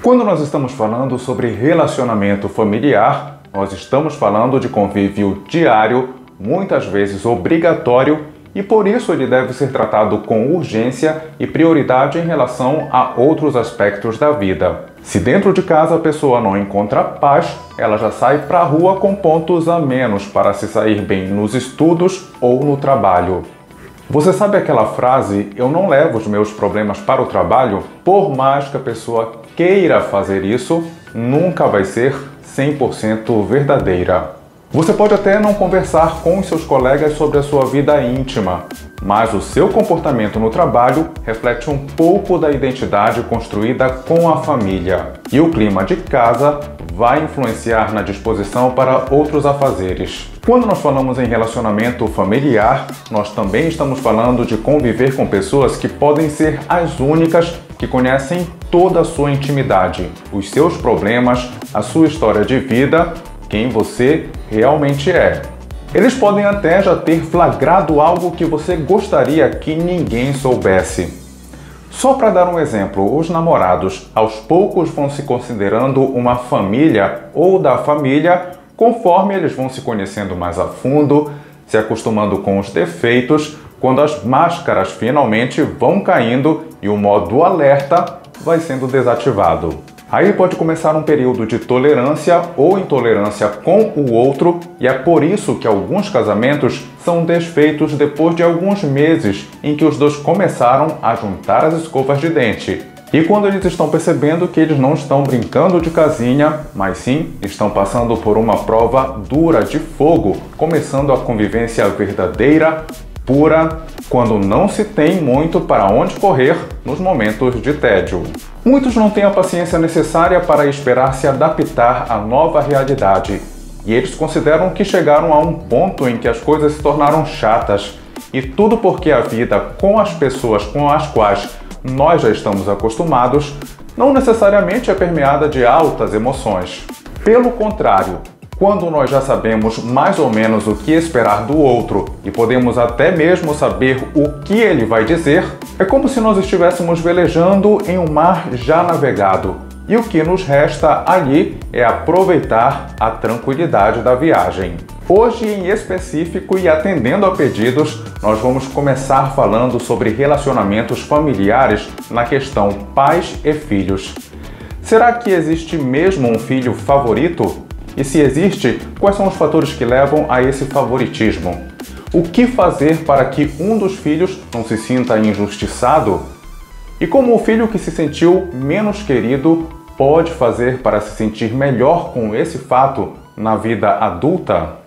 Quando nós estamos falando sobre relacionamento familiar, nós estamos falando de convívio diário, muitas vezes obrigatório, e por isso ele deve ser tratado com urgência e prioridade em relação a outros aspectos da vida. Se dentro de casa a pessoa não encontra paz, ela já sai para a rua com pontos a menos para se sair bem nos estudos ou no trabalho. Você sabe aquela frase, eu não levo os meus problemas para o trabalho? Por mais que a pessoa queira fazer isso, nunca vai ser 100% verdadeira. Você pode até não conversar com os seus colegas sobre a sua vida íntima, mas o seu comportamento no trabalho reflete um pouco da identidade construída com a família. E o clima de casa vai influenciar na disposição para outros afazeres. Quando nós falamos em relacionamento familiar, nós também estamos falando de conviver com pessoas que podem ser as únicas que conhecem toda a sua intimidade, os seus problemas, a sua história de vida, quem você realmente é. Eles podem até já ter flagrado algo que você gostaria que ninguém soubesse. Só para dar um exemplo, os namorados aos poucos vão se considerando uma família ou da família conforme eles vão se conhecendo mais a fundo, se acostumando com os defeitos, quando as máscaras finalmente vão caindo e o modo alerta vai sendo desativado. Aí pode começar um período de tolerância ou intolerância com o outro, e é por isso que alguns casamentos são desfeitos depois de alguns meses em que os dois começaram a juntar as escovas de dente. E quando eles estão percebendo que eles não estão brincando de casinha, mas sim estão passando por uma prova dura de fogo, começando a convivência verdadeira, pura, quando não se tem muito para onde correr nos momentos de tédio. Muitos não têm a paciência necessária para esperar se adaptar à nova realidade, e eles consideram que chegaram a um ponto em que as coisas se tornaram chatas, e tudo porque a vida com as pessoas com as quais nós já estamos acostumados não necessariamente é permeada de altas emoções. Pelo contrário, quando nós já sabemos mais ou menos o que esperar do outro e podemos até mesmo saber o que ele vai dizer, é como se nós estivéssemos velejando em um mar já navegado. E o que nos resta ali é aproveitar a tranquilidade da viagem. Hoje, em específico e atendendo a pedidos, nós vamos começar falando sobre relacionamentos familiares na questão pais e filhos. Será que existe mesmo um filho favorito? E se existe, quais são os fatores que levam a esse favoritismo? O que fazer para que um dos filhos não se sinta injustiçado? E como o filho que se sentiu menos querido pode fazer para se sentir melhor com esse fato na vida adulta?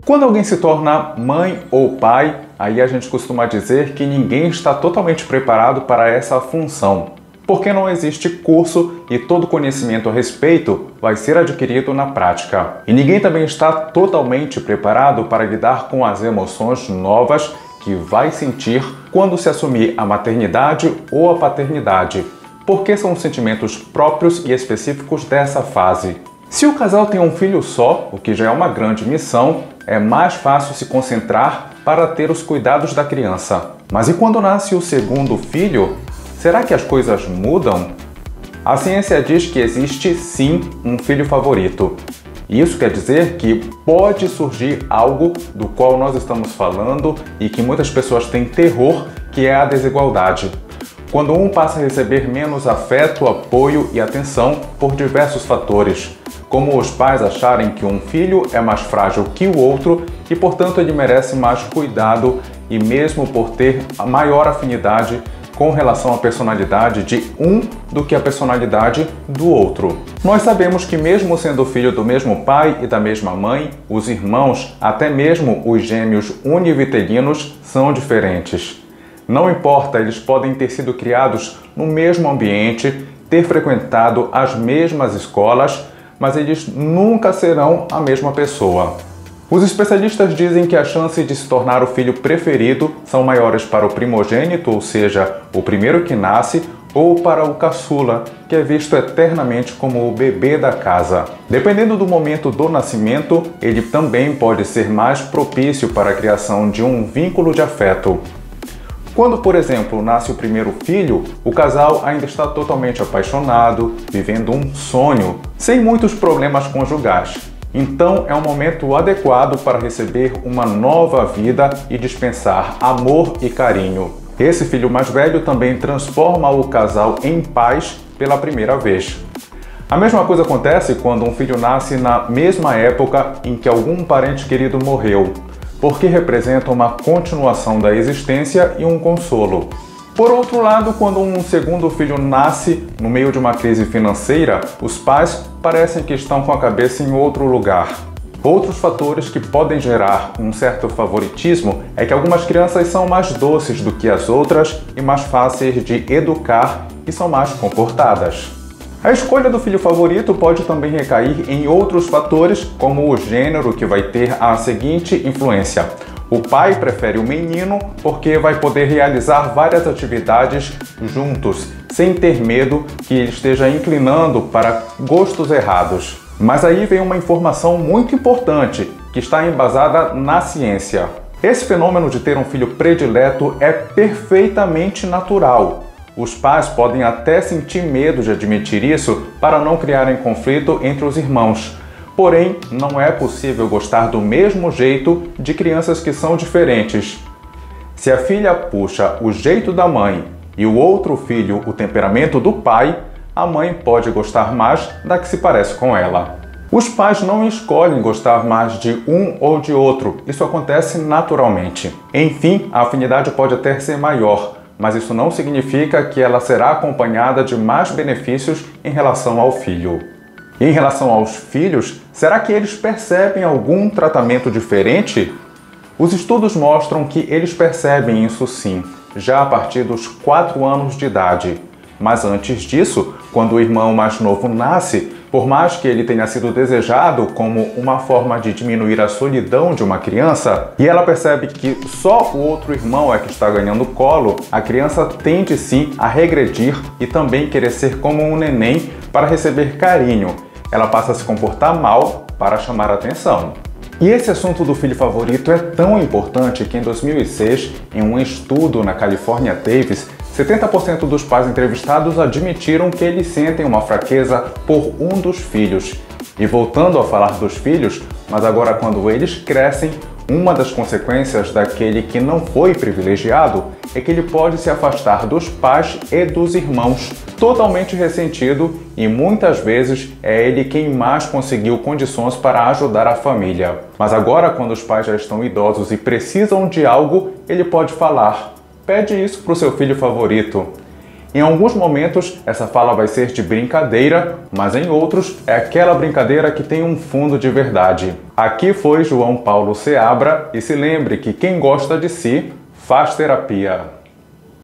Quando alguém se torna mãe ou pai, aí a gente costuma dizer que ninguém está totalmente preparado para essa função, porque não existe curso e todo conhecimento a respeito vai ser adquirido na prática. E ninguém também está totalmente preparado para lidar com as emoções novas que vai sentir quando se assumir a maternidade ou a paternidade, porque são sentimentos próprios e específicos dessa fase. Se o casal tem um filho só, o que já é uma grande missão, é mais fácil se concentrar para ter os cuidados da criança. Mas e quando nasce o segundo filho? Será que as coisas mudam? A ciência diz que existe sim um filho favorito. Isso quer dizer que pode surgir algo do qual nós estamos falando e que muitas pessoas têm terror, que é a desigualdade. Quando um passa a receber menos afeto, apoio e atenção por diversos fatores, como os pais acharem que um filho é mais frágil que o outro e, portanto, ele merece mais cuidado, e mesmo por ter a maior afinidade com relação à personalidade de um do que a personalidade do outro. Nós sabemos que mesmo sendo filho do mesmo pai e da mesma mãe, os irmãos, até mesmo os gêmeos univitelinos, são diferentes. Não importa, eles podem ter sido criados no mesmo ambiente, ter frequentado as mesmas escolas, mas eles nunca serão a mesma pessoa. Os especialistas dizem que a chance de se tornar o filho preferido são maiores para o primogênito, ou seja, o primeiro que nasce, ou para o caçula, que é visto eternamente como o bebê da casa. Dependendo do momento do nascimento, ele também pode ser mais propício para a criação de um vínculo de afeto. Quando, por exemplo, nasce o primeiro filho, o casal ainda está totalmente apaixonado, vivendo um sonho, sem muitos problemas conjugais. Então é um momento adequado para receber uma nova vida e dispensar amor e carinho. Esse filho mais velho também transforma o casal em pais pela primeira vez. A mesma coisa acontece quando um filho nasce na mesma época em que algum parente querido morreu, porque representa uma continuação da existência e um consolo. Por outro lado, quando um segundo filho nasce no meio de uma crise financeira, os pais parecem que estão com a cabeça em outro lugar. Outros fatores que podem gerar um certo favoritismo é que algumas crianças são mais doces do que as outras e mais fáceis de educar e são mais comportadas. A escolha do filho favorito pode também recair em outros fatores, como o gênero, que vai ter a seguinte influência. O pai prefere o menino porque vai poder realizar várias atividades juntos, sem ter medo que ele esteja inclinando para gostos errados. Mas aí vem uma informação muito importante, que está embasada na ciência. Esse fenômeno de ter um filho predileto é perfeitamente natural. Os pais podem até sentir medo de admitir isso para não criarem conflito entre os irmãos. Porém, não é possível gostar do mesmo jeito de crianças que são diferentes. Se a filha puxa o jeito da mãe e o outro filho o temperamento do pai, a mãe pode gostar mais da que se parece com ela. Os pais não escolhem gostar mais de um ou de outro, isso acontece naturalmente. Enfim, a afinidade pode até ser maior, mas isso não significa que ela será acompanhada de mais benefícios em relação ao filho. Em relação aos filhos, será que eles percebem algum tratamento diferente? Os estudos mostram que eles percebem isso sim, já a partir dos 4 anos de idade. Mas antes disso, quando o irmão mais novo nasce, por mais que ele tenha sido desejado como uma forma de diminuir a solidão de uma criança, e ela percebe que só o outro irmão é que está ganhando colo, a criança tende sim a regredir e também querer ser como um neném para receber carinho. Ela passa a se comportar mal para chamar a atenção. E esse assunto do filho favorito é tão importante que em 2006, em um estudo na California Davis, 70% dos pais entrevistados admitiram que eles sentem uma fraqueza por um dos filhos. E voltando a falar dos filhos, mas agora quando eles crescem, uma das consequências daquele que não foi privilegiado é que ele pode se afastar dos pais e dos irmãos, totalmente ressentido, e muitas vezes é ele quem mais conseguiu condições para ajudar a família. Mas agora, quando os pais já estão idosos e precisam de algo, ele pode falar. Pede isso para o seu filho favorito. Em alguns momentos, essa fala vai ser de brincadeira, mas em outros, é aquela brincadeira que tem um fundo de verdade. Aqui foi João Paulo Seabra, e se lembre que quem gosta de si, faz terapia.